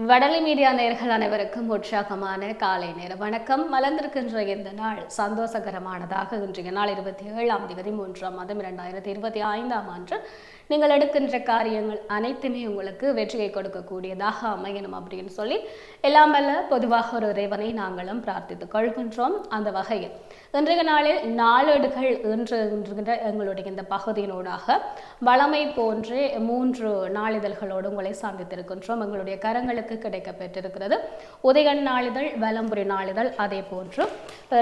Wadali media நேயர்கள் அனைவருக்கும் உற்சாகமான காலை நேர வணக்கம். மலர்ந்திருக்கின்ற இந்த நாள் சந்தோஷகரமானதாக. இன்றைய நாள் 27ஆம் தேதி 3ஆம் மாதம் 2025ஆம் ஆண்டு நீங்கள் எடுக்கின்ற காரியங்கள் அனைத்துமே உங்களுக்கு வெற்றியை கொடுக்கக்கூடியதாக அமையணும் அப்படின்னு சொல்லி எல்லாம் வல்ல பொதுவாக ஒரு இறைவனை நாங்களும் பிரார்த்தித்துக் கொள்கின்றோம். அந்த வகையில் இன்றைய நாளில் நாளேடுகள் இன்றுகின்ற எங்களுடைய இந்த பகுதியினூடாக வளமை போன்றே 3 நாளிதழ்களோடு உங்களை சந்தித்திருக்கின்றோம். எங்களுடைய கரங்களுக்கு கிடைக்க பெற்றிருக்கிறது உதயன் நாளிதழ், வலம்புரி நாளிதழ், அதே போன்று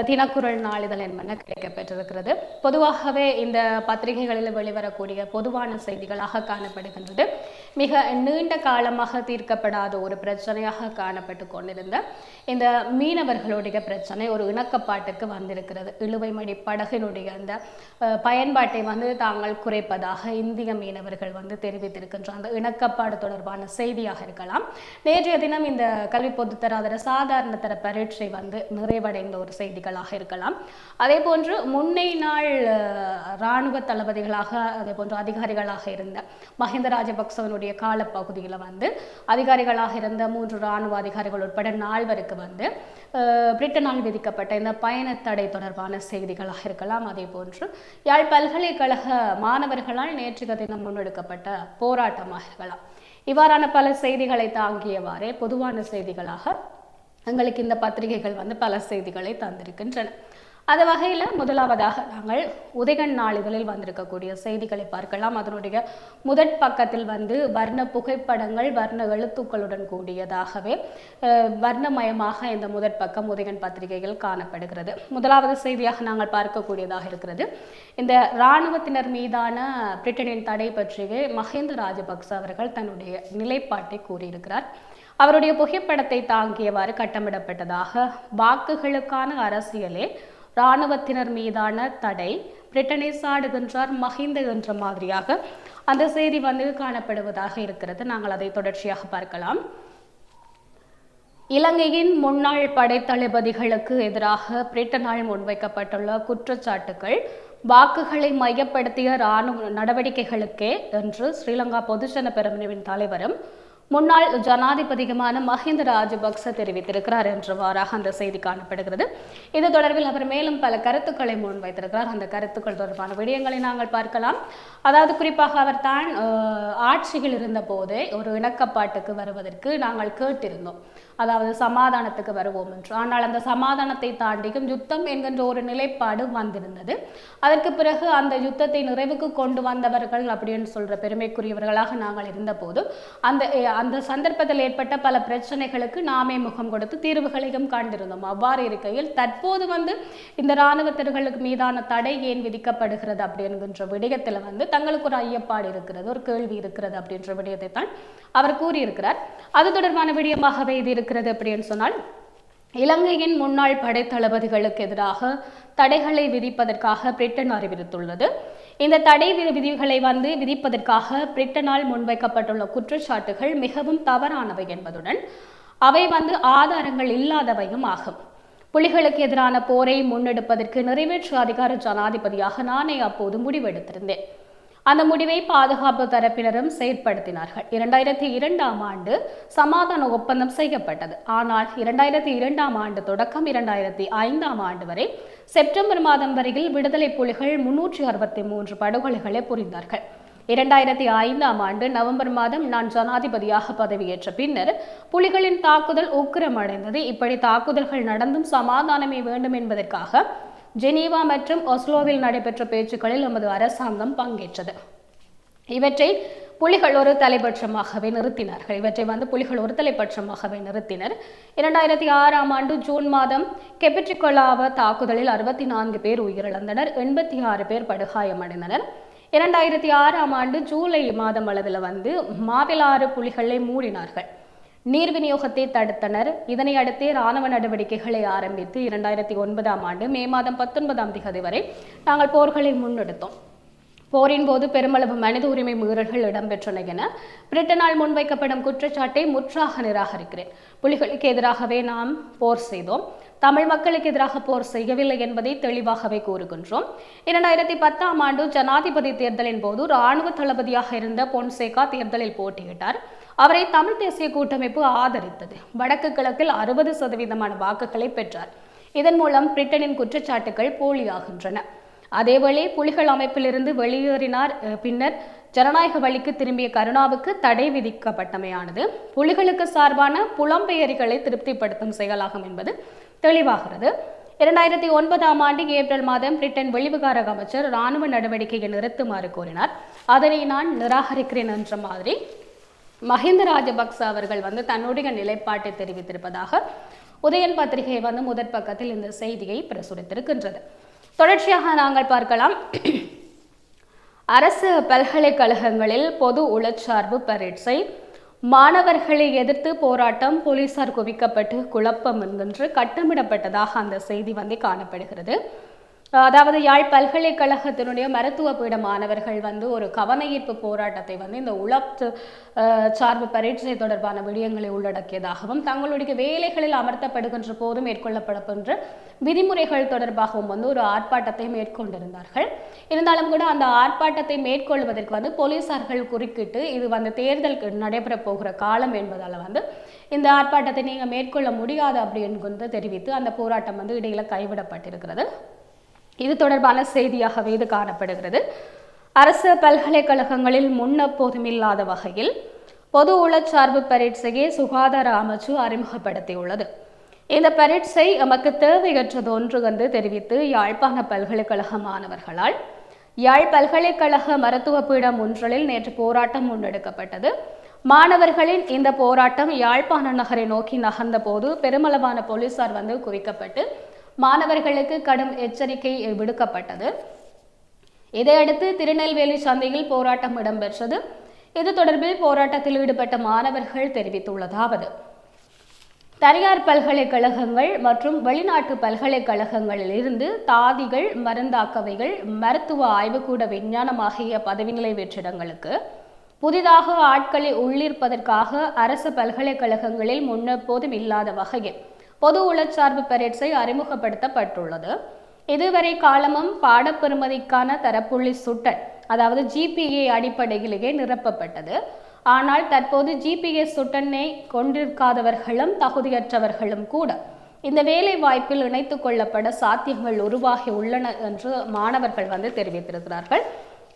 தினக்குரல் நாளிதழ் என்பன கிடைக்க பெற்றிருக்கிறது. பொதுவாகவே இந்த பத்திரிகைகளில் வெளிவரக்கூடிய பொதுவான செய்திகளாக காணப்படுகின்றது. மிக நீண்ட காலமாக தீர்க்கப்படாத ஒரு பிரச்சனையாக காணப்பட்டு கொண்டிருந்த இந்த மீனவர்களுடைய பிரச்சனை ஒரு இணக்கப்பாட்டுக்கு வந்திருக்கிறது. இழுவைமடி படகினுடைய அந்த பயன்பாட்டை தாங்கள் குறைப்பதாக இந்திய மீனவர்கள் தெரிவித்திருக்கின்ற அந்த இணக்கப்பாடு தொடர்பான செய்தியாக இருக்கலாம். நேற்றைய தினம் இந்த கல்வி பொதுத்தராதர சாதாரண தர பரீட்சை நிறைவடைந்த ஒரு செய்திகளாக இருக்கலாம். அதே போன்று முன்னை நாள் இராணுவ தளபதிகளாக அதே போன்று அதிகாரிகளாக இருந்த மஹிந்த ராஜபக்சவனுடைய காலப்பகுதியில் அதிகாரிகளாக இருந்த 3 இராணுவ அதிகாரிகள் உட்பட 4 பிரிட்டனால் விதிக்கப்பட்ட இந்த பயண தடை தொடர்பான செய்திகளாக இருக்கலாம். அதே போன்று யாழ் பல்கலைக்கழக மாணவர்களால் நேற்றைய தினம் முன்னெடுக்கப்பட்ட போராட்டமாக இருக்கலாம். இவ்வாறான பல செய்திகளை தாங்கியவாறே பொதுவான செய்திகளாக எங்களுக்கு இந்த பத்திரிகைகள் பல செய்திகளை தந்திருக்கின்றன. அந்த வகையில் முதலாவதாக நாங்கள் உதயன் நாளிதழில் வந்திருக்கக்கூடிய செய்திகளை பார்க்கலாம். அதனுடைய முதற் பக்கத்தில் வர்ண புகைப்படங்கள், வர்ண எழுத்துக்களுடன் கூடியதாகவே வர்ணமயமாக இந்த முதற் பக்கம் உதயன் பத்திரிகைகள் காணப்படுகிறது. முதலாவது செய்தியாக நாங்கள் பார்க்கக்கூடியதாக இருக்கிறது. இந்த இராணுவத்தினர் மீதான பிரிட்டனின் தடை பற்றியே மஹிந்த ராஜபக்ச அவர்கள் தன்னுடைய நிலைப்பாட்டை கூறியிருக்கிறார். அவருடைய புகைப்படத்தை தாங்கியவாறு கட்டமிடப்பட்டதாக வாக்குகளுக்கான அரசியலே இராணுவத்தினர் மீதான தடை, பிரிட்டனை சாடுகின்றார் மஹிந்த என்ற மாதிரியாக அந்த செய்தி காணப்படுவதாக இருக்கிறது. நாங்கள் அதை தொடர்ச்சியாக பார்க்கலாம். இலங்கையின் முன்னாள் படைத்தளபதிகளுக்கு எதிராக பிரிட்டனால் முன்வைக்கப்பட்டுள்ள குற்றச்சாட்டுகள் வாக்குகளை மையப்படுத்திய இராணுவ நடவடிக்கைகளுக்கே என்று ஸ்ரீலங்கா பொதுஜன பெரமுனவின் தலைவரும் முன்னாள் ஜனாதிபதியுமான மஹிந்த ராஜபக்ச தெரிவித்திருக்கிறார் என்றவாறாக அந்த செய்தி காணப்படுகிறது. இது தொடர்பில் அவர் மேலும் பல கருத்துக்களை முன்வைத்திருக்கிறார். அந்த கருத்துக்கள் தொடர்பான விடயங்களை நாங்கள் பார்க்கலாம். அதாவது குறிப்பாக அவர் தான் ஆட்சியில் இருந்த போதே ஒரு இணக்கப்பாட்டுக்கு வருவதற்கு நாங்கள் கேட்டிருந்தோம், அதாவது சமாதானத்துக்கு வருவோம் என்று. ஆனால் அந்த சமாதானத்தை தாண்டியும் யுத்தம் என்கின்ற ஒரு நிலைப்பாடு வந்திருந்தது. அதற்கு பிறகு அந்த யுத்தத்தை நிறைவுக்கு கொண்டு வந்தவர்கள் அப்படின்னு சொல்ற பெருமைக்குரியவர்களாக நாங்கள் இருந்த போது அந்த சந்தர்ப்பத்தில் ஏற்பட்ட பல பிரச்சனைகளுக்கு நாமே முகம் கொடுத்து தீர்வுகளையும் காண்டிருந்தோம். அவ்வாறு இருக்கையில் தற்போது இந்த இராணுவத்தினர்களுக்கு மீதான தடை ஏன் விதிக்கப்படுகிறது அப்படிங்கிற விடயத்தில் தங்களுக்கு ஒரு ஐயப்பாடு இருக்கிறது, ஒரு கேள்வி இருக்கிறது அப்படின்ற விடயத்தை தான் அவர் கூறியிருக்கிறார். அது தொடர்பான விடயமாகவே இது இருக்கிறது அப்படின்னு சொன்னால், இலங்கையின் முன்னாள் படைத்தளபதிகளுக்கு எதிராக தடைகளை விதிப்பதற்காக பிரிட்டன் அறிவித்துள்ளது. இந்த தடை விதிகளை விதிப்பதற்காக பிரிட்டனால் முன்வைக்கப்பட்டுள்ள குற்றச்சாட்டுகள் மிகவும் தவறானவை என்பதுடன் அவை ஆதாரங்கள் இல்லாதவையும் ஆகும். புலிகளுக்கு எதிரான போரை முன்னெடுப்பதற்கு நிறைவேற்று அதிகார ஜனாதிபதியாக நானே அப்போது முடிவெடுத்திருந்தேன். அந்த முடிவை பாதுகாப்பு தரப்பினரும் செயற்படுத்தினார்கள். 2002ஆம் ஆண்டு சமாதான ஒப்பந்தம் செய்யப்பட்டது. ஆனால் 2002ஆம் ஆண்டு தொடக்கம் 2005ஆம் ஆண்டு வரை செப்டம்பர் மாதம் வரையில் விடுதலை புலிகள் 363 படுகொலைகளை புரிந்தார்கள். 2005ஆம் ஆண்டு நவம்பர் மாதம் நான் ஜனாதிபதியாக பதவியேற்ற பின்னர் புலிகளின் தாக்குதல் உக்கிரமடைந்தது. இப்படி தாக்குதல்கள் நடந்தும் சமாதானமே வேண்டும் என்பதற்காக ஜெனீவா மற்றும் ஒஸ்லோவில் நடைபெற்ற பேச்சுக்களில் நமது அரசாங்கம் பங்கேற்றது. இவற்றை புலிகள் ஒரு தலைபட்சமாகவே நிறுத்தினார்கள். புலிகள் ஒரு தலைபட்சமாகவே நிறுத்தினர். 2006ஆம் ஆண்டு ஜூன் மாதம் கெபிட்ரிகொலாவ தாக்குதலில் 64 பேர் உயிரிழந்தனர், 86 பேர் படுகாயமடைந்தனர். 2006ஆம் ஆண்டு ஜூலை மாதம் அளவில் மாவிலாறு புலிகளை மூடினார்கள், நீர் விநியோகத்தை தடுத்தனர். இதனை அடுத்தே இராணுவ நடவடிக்கைகளை ஆரம்பித்து 2009ஆம் ஆண்டு மே மாதம் 19ஆம் தேதி வரை நாங்கள் போர்களை முன்னெடுத்தோம். போரின் போது பெருமளவு மனித உரிமை மீறல்கள் இடம்பெற்றன என பிரிட்டனால் முன்வைக்கப்படும் குற்றச்சாட்டை முற்றாக நிராகரிக்கிறேன். புலிகளுக்கு எதிராகவே நாம் போர் செய்தோம், தமிழ் மக்களுக்கு எதிராக போர் செய்யவில்லை என்பதை தெளிவாகவே கூறுகின்றோம். 2010ஆம் ஆண்டு ஜனாதிபதி தேர்தலின் போது இராணுவ தளபதியாக இருந்த பொன்சேகா தேர்தலில் போட்டியிட்டார். அவரை தமிழ் தேசிய கூட்டமைப்பு ஆதரித்தது. வடக்கு கிழக்கில் 60% வாக்குகளை பெற்றார். இதன் மூலம் பிரிட்டனின் குற்றச்சாட்டுகள் போலியாகின்றன. அதேவேளை புலிகள் அமைப்பிலிருந்து வெளியேறினார். பின்னர் ஜனநாயக வழிக்கு திரும்பிய கருணாவுக்கு தடை விதிக்கப்பட்டமையானது புலிகளுக்கு சார்பான புலம்பெயர்களை திருப்திப்படுத்தும் செயலாகும் என்பது தெளிவாகிறது. 2009ஆம் ஆண்டு ஏப்ரல் மாதம் பிரிட்டன் வெளிவிகார அமைச்சர் இராணுவ நடவடிக்கையை நிறுத்துமாறு கோரினார். அதனை நான் நிராகரிக்கிறேன் என்ற மாதிரி மஹிந்த ராஜபக்ச அவர்கள் தன்னுடைய நிலைப்பாட்டை தெரிவித்திருப்பதாக உதயன் பத்திரிகை முதற் பக்கத்தில் இந்த செய்தியை பிரசுரித்திருக்கின்றது. தொடர்ச்சியாக நாங்கள் பார்க்கலாம். அரசு பல்கலைக்கழகங்களில் பொது உளச்சார்பு பரீட்சை மாணவர்களை எதிர்த்து போராட்டம் போலீசார் குவிக்கப்பட்டு குழப்பம் என்கின்ற கட்டமிடப்பட்டதாக அந்த செய்தி காணப்படுகிறது. அதாவது யாழ் பல்கலைக்கழகத்தினுடைய மருத்துவ பீட மாணவர்கள் ஒரு கவனஈர்ப்பு போராட்டத்தை இந்த உளத்து சார்பு பரீட்சை தொடர்பான விடயங்களை உள்ளடக்கியதாகவும் தங்களுடைய வேலைகளில் அமர்த்தப்படுகின்ற போது மேற்கொள்ளப்படுகின்ற விதிமுறைகள் தொடர்பாகவும் ஒரு ஆர்ப்பாட்டத்தை மேற்கொண்டிருந்தார்கள். இருந்தாலும் கூட அந்த ஆர்ப்பாட்டத்தை மேற்கொள்வதற்கு போலீசார்கள் குறுக்கிட்டு இது தேர்தல் நடைபெறப் போகிற காலம் என்பதால் இந்த ஆர்ப்பாட்டத்தை நீங்கள் மேற்கொள்ள முடியாது அப்படின்னு தெரிவித்து அந்த போராட்டம் இடையில கைவிடப்பட்டிருக்கிறது. இது தொடர்பான செய்தியாகவே இது காணப்படுகிறது. அரசு பல்கலைக்கழகங்களில் முன்னெப்போதும் இல்லாத வகையில் பொது உளச்சார்பு பரீட்சையை சுகாதார அமைச்சு அறிமுகப்படுத்தியுள்ளது. இந்த பரீட்சை எமக்கு தேவையற்றது ஒன்று என்று தெரிவித்து யாழ்ப்பாண பல்கலைக்கழக மாணவர்களால் யாழ் பல்கலைக்கழக மருத்துவ பீடம் ஒன்றில் நேற்று போராட்டம் முன்னெடுக்கப்பட்டது. மாணவர்களின் இந்த போராட்டம் யாழ்ப்பாண நகரை நோக்கி நகர்ந்த போது பெருமளவான போலீசார் குவிக்கப்பட்டு மாணவர்களுக்கு கடும் எச்சரிக்கை விடுக்கப்பட்டது. இதையடுத்து திருநெல்வேலி சந்தையில் போராட்டம் இடம்பெற்றது. இது தொடர்பில் போராட்டத்தில் ஈடுபட்ட மாணவர்கள் தெரிவித்துள்ளதாவது: தனியார் பல்கலைக்கழகங்கள் மற்றும் வெளிநாட்டு பல்கலைக்கழகங்களில் இருந்து தாதிகள், மருந்தாக்கவைகள், மருத்துவ ஆய்வுக்கூட விஞ்ஞானம் ஆகிய பதவிநிலை வெற்றிடங்களுக்கு புதிதாக ஆட்களை உள்ளிருப்பதற்காக அரசு பல்கலைக்கழகங்களில் முன்னெப்போதும் இல்லாத வகையில் பொது உளச்சார்பு பரீட்சை அறிமுகப்படுத்தப்பட்டுள்ளது. இதுவரை காலமும் பாடப்பெறுமதிக்கான தரப்புள்ளி சுட்டல், அதாவது GPA அடிப்படையிலேயே நிரப்பப்பட்டது. ஆனால் தற்போது GPA சுட்டனை கொண்டிருக்காதவர்களும் தகுதியற்றவர்களும் கூட இந்த வேலை வாய்ப்பில் இணைத்துக் கொள்ளப்பட சாத்தியங்கள் உருவாகி உள்ளன என்று மாணவர்கள் தெரிவித்திருக்கிறார்கள்.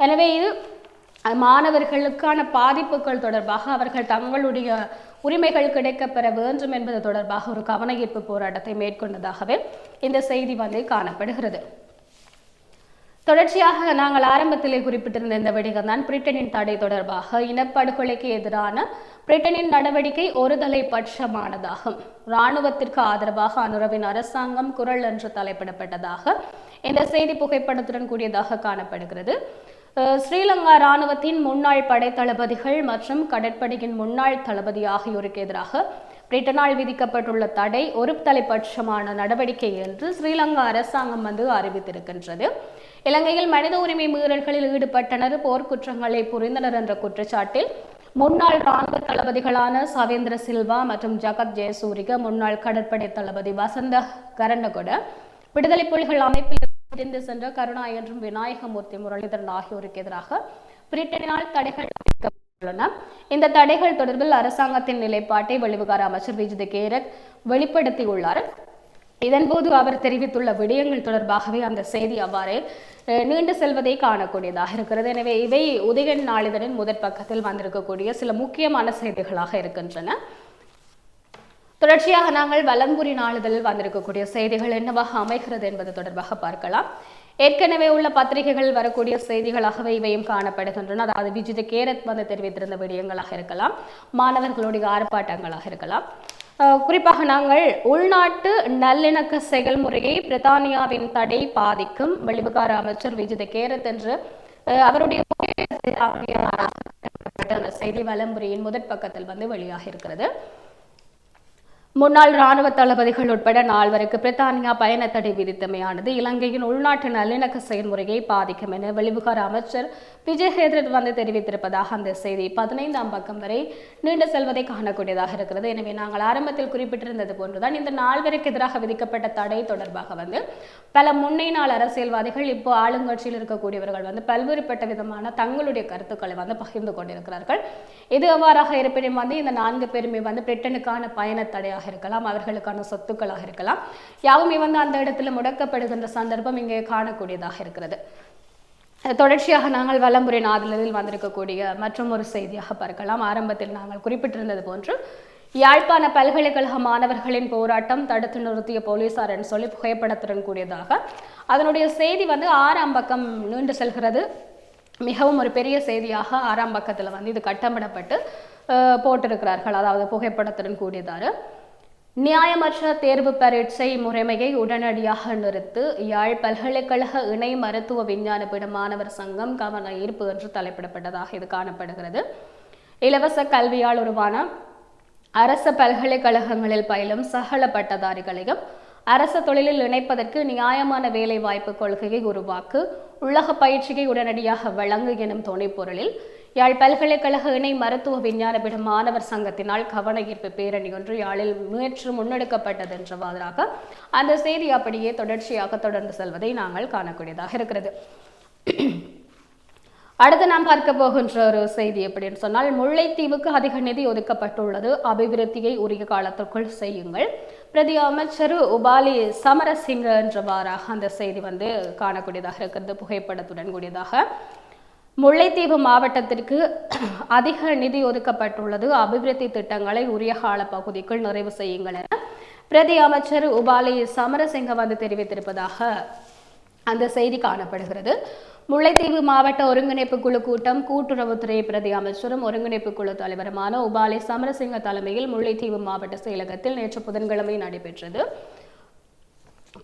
எனவே இது மாணவர்களுக்கான பாதிப்புகள் தொடர்பாக அவர்கள் தங்களுடைய உரிமைகள் கிடைக்கப்பெற வேண்டும் என்பது தொடர்பாக ஒரு கவனஈர்ப்பு போராட்டத்தை மேற்கொண்டதாகவே இந்த செய்தி காணப்படுகிறது. தொடர்ச்சியாக நாங்கள் ஆரம்பத்திலே குறிப்பிட்டிருந்த இந்த விடயம் தான் பிரிட்டனின் தடை தொடர்பாக இனப்படுகொலைக்கு எதிரான பிரிட்டனின் நடவடிக்கை ஒருதலை பட்சமானதாகும். இராணுவத்திற்கு ஆதரவாக அனுரவின் அரசாங்கம் குரல் என்று தலைப்பிடப்பட்டதாக இந்த செய்தி புகைப்படத்துடன் கூடியதாக காணப்படுகிறது. ஸ்ரீலங்கா இராணுவத்தின் முன்னாள் படை தளபதிகள் மற்றும் கடற்படையின் முன்னாள் தளபதி ஆகியோருக்கு எதிராக பிரிட்டனால் விதிக்கப்பட்டுள்ள தடை ஒரு தலைப்பட்சமான நடவடிக்கை என்று ஸ்ரீலங்கா அரசாங்கம் அறிவித்திருக்கின்றது. இலங்கையில் மனித உரிமை மீறல்களில் ஈடுபட்டனர், போர்க்குற்றங்களை புரிந்தனர் என்ற குற்றச்சாட்டில் முன்னாள் இராணுவ தளபதிகளான சவேந்திர சில்வா மற்றும் ஜகத் ஜெயசூரிக, முன்னாள் கடற்படை தளபதி வசந்த கரண்டகொட, விடுதலை புலிகள் அமைப்பில் இருந்து சென்ற கருணா என்றும் விநாயகமூர்த்தி முரளிதரன் ஆகியோருக்கு எதிராக பிரிட்டனால் தடைகள் விதிக்கப்பட்டுள்ளன. இந்த தடைகள் தொடர்பில் அரசாங்கத்தின் நிலைப்பாட்டை வெளிவிகார அமைச்சர் விஜித கேரத் வெளிப்படுத்தியுள்ளார். இதன்போது அவர் தெரிவித்துள்ள விடயங்கள் தொடர்பாகவே அந்த செய்தி அவ்வாறே நீண்டு செல்வதை காணக்கூடியதாக இருக்கிறது. எனவே இவை உதயன் நாளிதழின் முதற் பக்கத்தில் வந்திருக்கக்கூடிய சில முக்கியமான செய்திகளாக இருக்கின்றன. தொடர்ச்சியாக நாங்கள் வலம்புரி நாளிதழில் வந்திருக்கக்கூடிய செய்திகள் என்னவாக அமைகிறது என்பது தொடர்பாக பார்க்கலாம். ஏற்கனவே உள்ள பத்திரிகைகள் வரக்கூடிய செய்திகளாகவே இவையும் காணப்படுகின்றன. அதாவது விஜித கேரத் தெரிவித்திருந்த விடயங்களாக இருக்கலாம், மாணவர்களுடைய ஆர்ப்பாட்டங்களாக இருக்கலாம். குறிப்பாக நாங்கள் உள்நாட்டு நல்லிணக்க செயல்முறையை பிரித்தானியாவின் தடை பாதிக்கும், வெளிவிகார அமைச்சர் விஜித கேரத் என்று அவருடைய செய்தி வலம்புரியின் முதற் பக்கத்தில் வெளியாக இருக்கிறது. முன்னாள் இராணுவ தளபதிகள் உட்பட 4 பிரித்தானியா பயண தடை விதித்தமையானது இலங்கையின் உள்நாட்டு நல்லிணக்க செயல்முறையை பாதிக்கும் என வெளிவிகார அமைச்சர் விஜய் ஹேத்ரத் வந்து தெரிவித்திருப்பதாக அந்த செய்தி 15ஆம் பக்கம் வரை நீண்டு செல்வதை காணக்கூடியதாக இருக்கிறது. எனவே நாங்கள் ஆரம்பத்தில் குறிப்பிட்டிருந்தது போன்றுதான் இந்த 4 எதிராக விதிக்கப்பட்ட தடை தொடர்பாக வந்து பல முன்னைநாள் அரசியல்வாதிகள் இப்போ ஆளுங்கட்சியில் இருக்கக்கூடியவர்கள் வந்து பல்வேறுபட்ட விதமான தங்களுடைய கருத்துக்களை வந்து பகிர்ந்து கொண்டிருக்கிறார்கள். இது எவ்வாறாக இருப்பினும் வந்து இந்த 4 பேருமே வந்து பிரிட்டனுக்கான பயண தடையாக இருக்கலாம், அவர்களுக்கான சொத்துக்களாக இருக்கலாம், யாவுமே வந்து அந்த இடத்துல முடக்கப்படுகின்ற சந்தர்ப்பம் இங்கே காணக்கூடியதாக இருக்கிறது. தொடர்ச்சியாக நாங்கள் வலம்புரை நாதலில் வந்திருக்கக்கூடிய மற்றும் ஒரு செய்தியாக பார்க்கலாம். ஆரம்பத்தில் நாங்கள் குறிப்பிட்டிருந்தது போன்று யாழ்ப்பாண பல்கலைக்கழக மாணவர்களின் போராட்டம் தடுத்து நிறுத்திய போலீசார் என்று சொல்லி புகைப்படத்துடன் கூடியதாக அதனுடைய செய்தி வந்து 6ஆம் பக்கம் நீண்டு செல்கிறது. மிகவும் ஒரு பெரிய செய்தியாக 6ஆம் பக்கத்தில் வந்து இது கட்டமிடப்பட்டு போட்டிருக்கிறார்கள். அதாவது புகைப்படத்துடன் கூடியதாறு நியாயமற்ற தேர்வு பரீட்சை முறைமையை உடனடியாக நிறுத்து யாழ் பல்கலைக்கழக இணை மருத்துவ விஞ்ஞான பீட மாணவர் சங்கம் கவன ஈர்ப்பு என்று தலைப்பிடப்பட்டதாக இது காணப்படுகிறது. இலவச கல்வியால் உருவான அரச பல்கலைக்கழகங்களில் பயிலும் சகல பட்டதாரிகளையும் அரச தொழிலில் இணைப்பதற்கு நியாயமான வேலை வாய்ப்பு கொள்கையை உருவாக்கு, உள்ளக பயிற்சியை உடனடியாக வழங்கு எனும் துணைப்பொருளில் யாழ் பல்கலைக்கழக இணை மருத்துவ விஞ்ஞான பீட மாணவர் சங்கத்தினால் கவன ஈர்ப்பு பேரணி ஒன்று யாழில் முயற்சி முன்னெடுக்கப்பட்டது என்றவாறாக அந்த செய்தி அப்படியே தொடர்ச்சியாக தொடர்ந்து செல்வதை நாங்கள் காணக்கூடியதாக இருக்கிறது. அடுத்து நாம் பார்க்க போகின்ற ஒரு செய்தி எப்படின்னு சொன்னால், முல்லைத்தீவுக்கு அதிக நிதி ஒதுக்கப்பட்டுள்ளது, அபிவிருத்தியை உரிய காலத்திற்குள் செய்யுங்கள். பிரதி அமைச்சர் உபாலி சமரசிங்க என்றவாறாக அந்த செய்தி வந்து காணக்கூடியதாக இருக்கிறது. புகைப்படத்துடன் கூடியதாக முல்லைத்தீவு மாவட்டத்திற்கு அதிக நிதி ஒதுக்கப்பட்டுள்ளது, அபிவிருத்தி திட்டங்களை உரிய கால பகுதிக்குள் நிறைவு செய்யுங்கள் என பிரதி அமைச்சர் உபாலி சமரசிங்க வந்து தெரிவித்திருப்பதாக அந்த செய்தி காணப்படுகிறது. முல்லைத்தீவு மாவட்ட ஒருங்கிணைப்பு குழு கூட்டம் கூட்டுறவுத்துறை பிரதி அமைச்சரும் ஒருங்கிணைப்பு குழு தலைவருமான உபாலி சமரசிங்க தலைமையில் முல்லைத்தீவு மாவட்ட செயலகத்தில் நேற்று புதன்கிழமை நடைபெற்றது.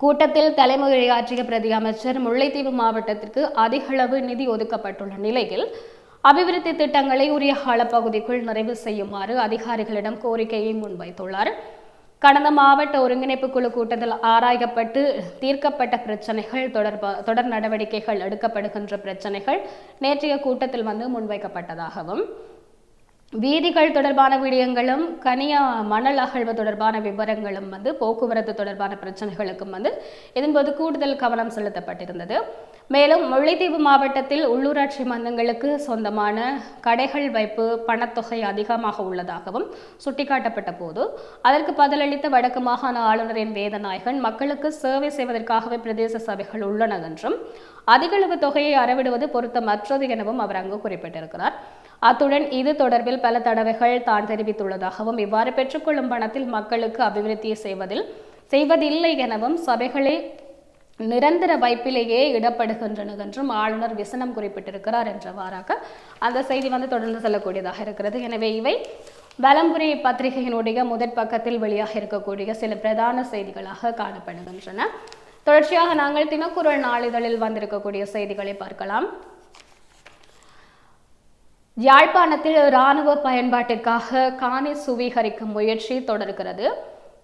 கூட்டத்தில் தலைமையுரையாற்றிய பிரதி அமைச்சர் முல்லைத்தீவு மாவட்டத்திற்கு அதிகளவு நிதி ஒதுக்கப்பட்டுள்ள நிலையில் அபிவிருத்தி திட்டங்களை உரிய காலப்பகுதிக்குள் நிறைவு செய்யுமாறு அதிகாரிகளிடம் கோரிக்கையை முன்வைத்துள்ளார். கடந்த மாவட்ட ஒருங்கிணைப்பு குழு கூட்டத்தில் ஆராயப்பட்டு தீர்க்கப்பட்ட பிரச்சனைகள் தொடர் நடவடிக்கைகள் எடுக்கப்படுகின்ற பிரச்சனைகள் நேற்றைய கூட்டத்தில் வந்து முன்வைக்கப்பட்டதாகவும், வீதிகள் தொடர்பான விடயங்களும் கனியா மணல் அகழ்வு தொடர்பான விவரங்களும் வந்து போக்குவரத்து தொடர்பான பிரச்சனைகளுக்கும் வந்து இதன்போது கூடுதல் கவனம் செலுத்தப்பட்டிருந்தது. மேலும் முல்லைத்தீவு மாவட்டத்தில் உள்ளூராட்சி மன்றங்களுக்கு சொந்தமான கடைகள் வைப்பு பணத்தொகை அதிகமாக உள்ளதாகவும் சுட்டிக்காட்டப்பட்ட போது அதற்கு பதிலளித்த வடக்கு மாகாண ஆளுநரின் வேதநாயகன் மக்களுக்கு சேவை செய்வதற்காகவே பிரதேச சபைகள் உள்ளன என்றும் அதிகளவு தொகையை அறவிடுவது பொருத்தமற்றது எனவும் அவர் அங்கு குறிப்பிட்டிருக்கிறார். அத்துடன் இது தொடர்பில் பல தடவைகள் தான் தெரிவித்துள்ளதாகவும், இவ்வாறு பெற்றுக்கொள்ளும் பணத்தில் மக்களுக்கு அபிவிருத்தியை செய்வதில்லை எனவும் சபைகளை நிரந்தர வைப்பிலேயே இடப்படுகின்றன என்றும் ஆளுநர் விசனம் குறிப்பிட்டிருக்கிறார் என்றவாறாக அந்த செய்தி வந்து தொடர்ந்து செல்லக்கூடியதாக இருக்கிறது. எனவே இவை வலம்புரி பத்திரிகையினுடைய முதற் பக்கத்தில் வெளியாக இருக்கக்கூடிய சில பிரதான செய்திகளாக காணப்படுகின்றன. தொடர்ச்சியாக நாங்கள் தினக்குரல் நாளிதழில் வந்திருக்கக்கூடிய செய்திகளை பார்க்கலாம். யாழ்ப்பாணத்தில் இராணுவ பயன்பாட்டிற்காக காணி சுவீகரிக்கும் முயற்சி தொடர்கிறது.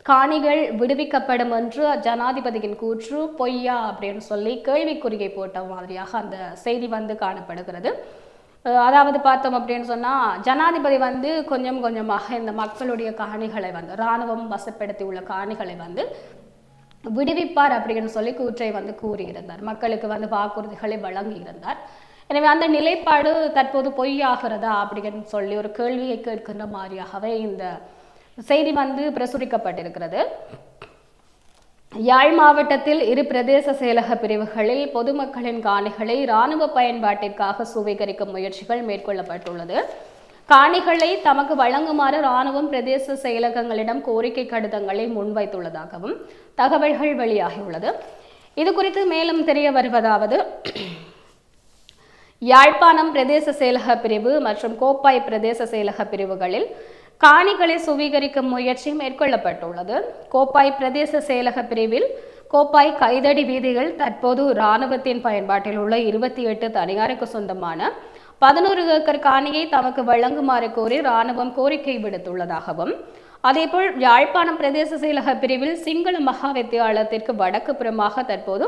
காணிகள் விடுவிக்கப்படும் என்று ஜனாதிபதியின் கூற்று பொய்யா அப்படின்னு சொல்லி கேள்விக்குறியை போட்ட மாதிரியாக அந்த செய்தி வந்து காணப்படுகிறது. அதாவது பார்த்தோம் அப்படின்னு சொன்னால், ஜனாதிபதி வந்து கொஞ்சம் கொஞ்சமாக இந்த மக்களுடைய காணிகளை வந்து இராணுவம் வசப்படுத்தி உள்ள காணிகளை வந்து விடுவிப்பார் அப்படின்னு சொல்லி கூற்றை வந்து கூறியிருந்தார். மக்களுக்கு வந்து வாக்குறுதிகளை வழங்கி இருந்தார். எனவே அந்த நிலைப்பாடு தற்போது பொய்யாகிறதா அப்படின்னு சொல்லி ஒரு கேள்வியை கேட்கின்ற மாதிரியாகவே இந்த செய்தி வந்து பிரசுரிக்கப்பட்டிருக்கிறது. யாழ் மாவட்டத்தில் 2 பிரதேச செயலக பிரிவுகளில் பொதுமக்களின் காணிகளை இராணுவ பயன்பாட்டிற்காக சுவீகரிக்கும் முயற்சிகள் மேற்கொள்ளப்பட்டுள்ளது. காணிகளை தமக்கு வழங்குமாறு இராணுவம் பிரதேச செயலகங்களிடம் கோரிக்கை கடிதங்களை முன்வைத்துள்ளதாகவும் தகவல்கள் வெளியாகியுள்ளது. இது குறித்து மேலும் தெரிய வருவதாவது, யாழ்ப்பாணம் பிரதேச செயலக பிரிவு மற்றும் கோப்பாய் பிரதேச செயலக பிரிவுகளில் காணிகளை சுவீகரிக்கும் முயற்சி மேற்கொள்ளப்பட்டுள்ளது. கோப்பாய் பிரதேச செயலக பிரிவில் கோப்பாய் கைதடி வீதிகள் தற்போது இராணுவத்தின் பயன்பாட்டில் உள்ள 28 தனியாருக்கு சொந்தமான 11 ஏக்கர் காணியை தமக்கு வழங்குமாறு கோரி இராணுவம் கோரிக்கை விடுத்துள்ளதாகவும், அதேபோல் யாழ்ப்பாணம் பிரதேச செயலக பிரிவில் சிங்கள மகா வித்தியாலயத்திற்கு வடக்கு புறமாக தற்போது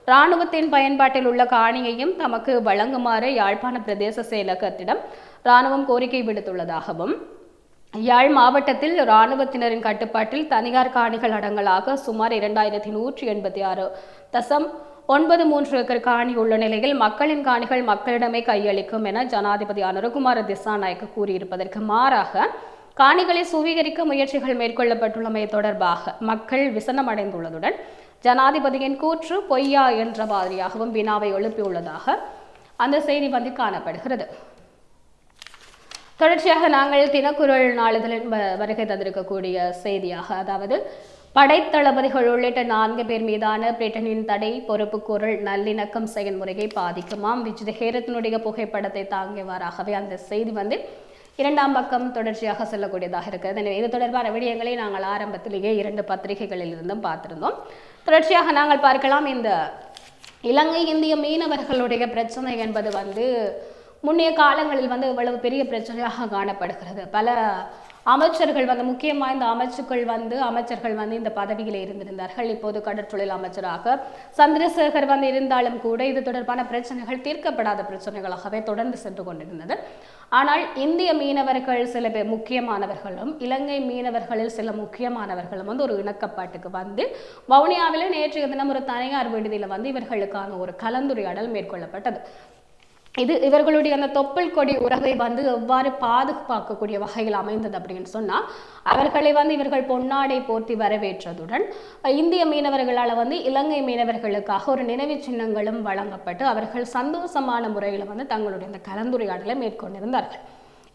இராணுவத்தின் பயன்பாட்டில் உள்ள காணியையும் தமக்கு வழங்குமாறு யாழ்ப்பாண பிரதேச செயலகத்திடம் இராணுவம் கோரிக்கை விடுத்துள்ளதாகவும், யாழ் மாவட்டத்தில் இராணுவத்தினரின் கட்டுப்பாட்டில் தனியார் காணிகள் அடங்கலாக சுமார் 2186.93 ஏக்கர் காணி உள்ள நிலையில் மக்களின் காணிகள் மக்களிடமே கையளிக்கும் என ஜனாதிபதி அனுரகுமார திசாநாயக்க கூறியிருப்பதற்கு மாறாக காணிகளை சுவீகரிக்க முயற்சிகள் மேற்கொள்ளப்பட்டுள்ளமை தொடர்பாக மக்கள் விசனமடைந்துள்ளதுடன் ஜனாதிபதியின் கூற்று பொய்யா என்ற மாதிரியாகவும் வினாவை எழுப்பியுள்ளதாக அந்த செய்தி காணப்படுகிறது. தொடர்ச்சியாக நாங்கள் தினக்குரல் நாளிதழில் வருகை தந்திருக்கக்கூடிய செய்தியாக, அதாவது படைத்தளபதிகள் உள்ளிட்ட 4 பேர் மீதான பிரிட்டனின் தடை பொறுப்புக்கூறல் நல்லிணக்கம் செயல்முறையை பாதிக்குமாம். விஜித ஹேரத்தினுடைய புகைப்படத்தை தாங்கியவாறாகவே அந்த செய்தி இரண்டாம் பக்கம் தொடர்ச்சியாக செல்லக்கூடியதாக இருக்கிறது. எனவே இது தொடர்பான விடயங்களை நாங்கள் ஆரம்பத்திலேயே 2 பத்திரிகைகளில் இருந்தும் பார்த்திருந்தோம். தொடர்ச்சியாக நாங்கள் பார்க்கலாம், இந்த இலங்கை இந்திய மீனவர்களுடைய பிரச்சனை என்பது முன்னைய காலங்களில் இவ்வளவு பெரிய பிரச்சனையாக காணப்படுகிறது. பல அமைச்சர்கள் முக்கியம் வாய்ந்த அமைச்சர்கள் இந்த பதவியில் இருந்திருந்தார்கள். இப்போது கடற்றொழில் அமைச்சராக சந்திரசேகர் இருந்தாலும் கூட இது தொடர்பான பிரச்சனைகள் தீர்க்கப்படாத பிரச்சனைகளாகவே தொடர்ந்து சென்று கொண்டிருந்தது. ஆனால் இந்திய மீனவர்கள் சில பேர் முக்கியமானவர்களும் இலங்கை மீனவர்களில் சில முக்கியமானவர்களும் ஒரு இணக்கப்பாட்டுக்கு வவுனியாவில் நேற்றைய தினம் ஒரு தனியார் விடுதியில் இவர்களுக்கான ஒரு கலந்துரையாடல் மேற்கொள்ளப்பட்டது. இது இவர்களுடைய அந்த தொப்புள் கொடி உறவை எவ்வாறு பாதுகாக்கக்கூடிய வகையில் அமைந்தது அப்படின்னு சொன்னா, அவர்களை இவர்கள் பொன்னாடை போர்த்தி வரவேற்றதுடன் இந்திய மீனவர்களால் இலங்கை மீனவர்களுக்காக ஒரு நினைவு சின்னங்களும் வழங்கப்பட்டு அவர்கள் சந்தோஷமான முறையில் தங்களுடைய அந்த கலந்துரையாடலை மேற்கொண்டிருந்தார்கள்.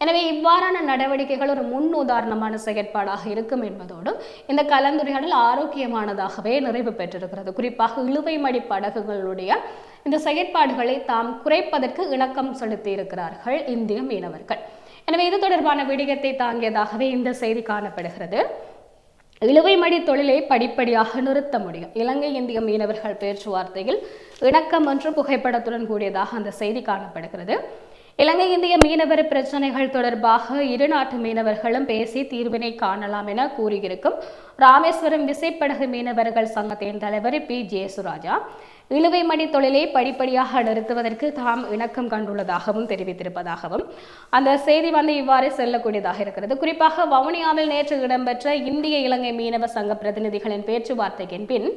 எனவே இவ்வாறான நடவடிக்கைகள் ஒரு முன் உதாரணமான செயற்பாடாக இருக்கும் என்பதோடு இந்த கலந்துரையாடல் ஆரோக்கியமானதாகவே நிறைவு பெற்றிருக்கிறது. குறிப்பாக இழுவை மடி படகுகளுடைய இந்த செயற்பாடுகளை தாம் குறைப்பதற்கு இணக்கம் செலுத்தி இருக்கிறார்கள் இந்திய மீனவர்கள். எனவே இது தொடர்பான விடயத்தை தாங்கியதாகவே இந்த செய்தி காணப்படுகிறது. இழுவை மடி தொழிலை படிப்படியாக நிறுத்த முடியும். இலங்கை இந்திய மீனவர்கள் பேச்சுவார்த்தையில் இணக்கம் என்று புகைப்படத்துடன் கூடியதாக அந்த செய்தி காணப்படுகிறது. இலங்கை இந்திய மீனவர் பிரச்சனைகள் தொடர்பாக இரு நாட்டு மீனவர்களும் பேசி தீர்வினை காணலாம் என கூறியிருக்கும் ராமேஸ்வரம் விசைப்படகு மீனவர்கள் சங்கத்தின் தலைவர் பி ஜேசுராஜா இழுவை மடி தொழிலை படிப்படியாக நிறுத்துவதற்கு தாம் இணக்கம் கண்டுள்ளதாகவும் தெரிவித்திருப்பதாகவும் அந்த செய்தி இவ்வாறு செல்லக்கூடியதாக இருக்கிறது. குறிப்பாக வவுனியாவில் நேற்று இடம்பெற்ற இந்திய இலங்கை மீனவ சங்க பிரதிநிதிகளின் பேச்சுவார்த்தையின் பின்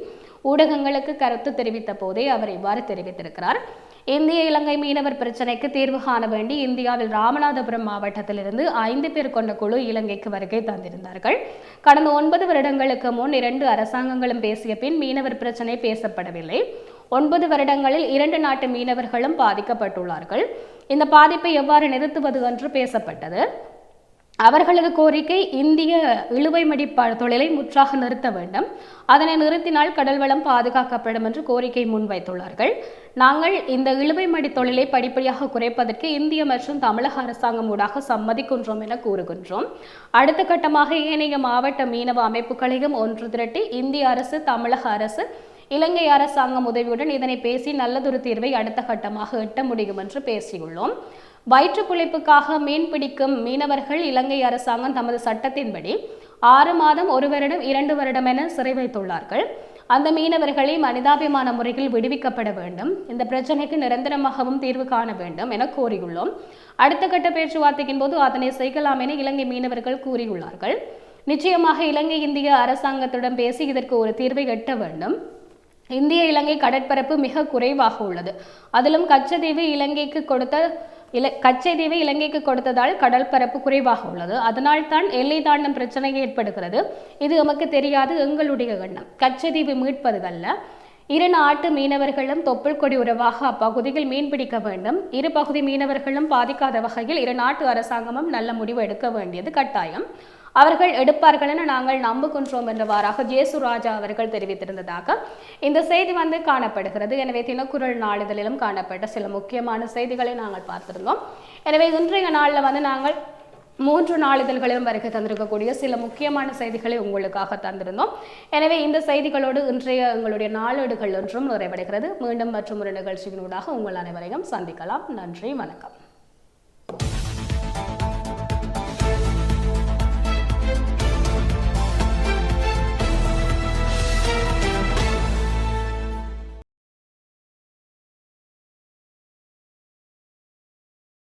ஊடகங்களுக்கு கருத்து தெரிவித்த போதே அவர் இவ்வாறு தெரிவித்திருக்கிறார். இந்திய இலங்கை மீனவர் பிரச்சினைக்கு தீர்வு காண வேண்டி இந்தியாவில் ராமநாதபுரம் மாவட்டத்திலிருந்து 5 பேர் கொண்ட குழு இலங்கைக்கு வருகை தந்திருந்தார்கள். கடந்த 9 வருடங்களுக்கு முன் 2 அரசாங்கங்களும் பேசிய பின் மீனவர் பிரச்சினை பேசப்படவில்லை. 9 வருடங்களில் 2 நாட்டு மீனவர்களும் பாதிக்கப்பட்டுள்ளார்கள். இந்த பாதிப்பை எவ்வாறு நிறுத்துவது என்று பேசப்பட்டது. அவர்களது கோரிக்கை இந்திய இழுவைமடி தொழிலை முற்றாக நிறுத்த வேண்டும். அதனை நிறுத்தினால் கடல் வளம் பாதுகாக்கப்படும் என்று கோரிக்கை முன்வைத்துள்ளார்கள். நாங்கள் இந்த இழுவைமடி தொழிலை படிப்படியாக குறைப்பதற்கு இந்திய மற்றும் தமிழக அரசாங்கம் ஊடாக சம்மதிக்கின்றோம் என கூறுகின்றோம். அடுத்த கட்டமாக ஏனைய மாவட்ட மீனவ அமைப்புகளையும் ஒன்று திரட்டி இந்திய அரசு, தமிழக அரசு, இலங்கை அரசாங்கம் உதவியுடன் இதனை பேசி நல்லதொரு தீர்வை அடுத்த கட்டமாக எட்ட முடியும் என்று பேசியுள்ளோம். வயிற்று பிழைப்புக்காக மீன் பிடிக்கும் மீனவர்கள் இலங்கை அரசாங்கம் தமது சட்டத்தின்படி 6 மாதம் 1 வருடம் 2 வருடம் என சிறை வைத்துள்ளார்கள். அந்த மீனவர்களை மனிதாபிமான முறையில் விடுவிக்கப்பட வேண்டும். இந்த பிரச்சனைக்கு நிரந்தரமாகவும் தீர்வு காண வேண்டும் என கோரியுள்ளோம். அடுத்த கட்ட பேச்சுவார்த்தையின் போது அதனை செய்யலாம் என இலங்கை மீனவர்கள் கூறியுள்ளார்கள். நிச்சயமாக இலங்கை இந்திய அரசாங்கத்துடன் பேசி இதற்கு ஒரு தீர்வை எட்ட வேண்டும். இந்திய இலங்கை கடற்பரப்பு மிக குறைவாக உள்ளது. அதிலும் கச்சத்தீவு இலங்கைக்கு கொடுத்ததால் கடல் பரப்பு குறைவாக உள்ளது. அதனால் தான் எல்லை தாண்டும் பிரச்சனை ஏற்படுகிறது. இது நமக்கு தெரியாது, எங்களுடைய எண்ணம் கச்சத்தீவு மீட்பது அல்ல. 2 நாட்டு மீனவர்களும் தொப்புள் கொடி உறவாக அப்பகுதியில் மீன் பிடிக்க வேண்டும். 2 பகுதி மீனவர்களும் பாதிக்காத வகையில் 2 நாட்டு அரசாங்கமும் நல்ல முடிவு எடுக்க வேண்டியது கட்டாயம். அவர்கள் எடுப்பார்கள் என நாங்கள் நம்புகின்றோம் என்றவாறாக ஜேசுராஜா அவர்கள் தெரிவித்திருந்ததாக இந்த செய்தி காணப்படுகிறது. எனவே தினக்குரல் நாளிதழிலும் காணப்பட்ட சில முக்கியமான செய்திகளை நாங்கள் பார்த்திருந்தோம். எனவே இன்றைய நாளில் நாங்கள் 3 நாளிதழ்களிலும் வருகை தந்திருக்கக்கூடிய சில முக்கியமான செய்திகளை உங்களுக்காக தந்திருந்தோம். எனவே இந்த செய்திகளோடு இன்றைய எங்களுடைய நாளேடுகள் ஒன்றும் நிறைவடைகிறது. மீண்டும் மற்றும் ஒரு நிகழ்ச்சியினூடாக உங்கள் அனைவரையும் சந்திக்கலாம். நன்றி, வணக்கம்.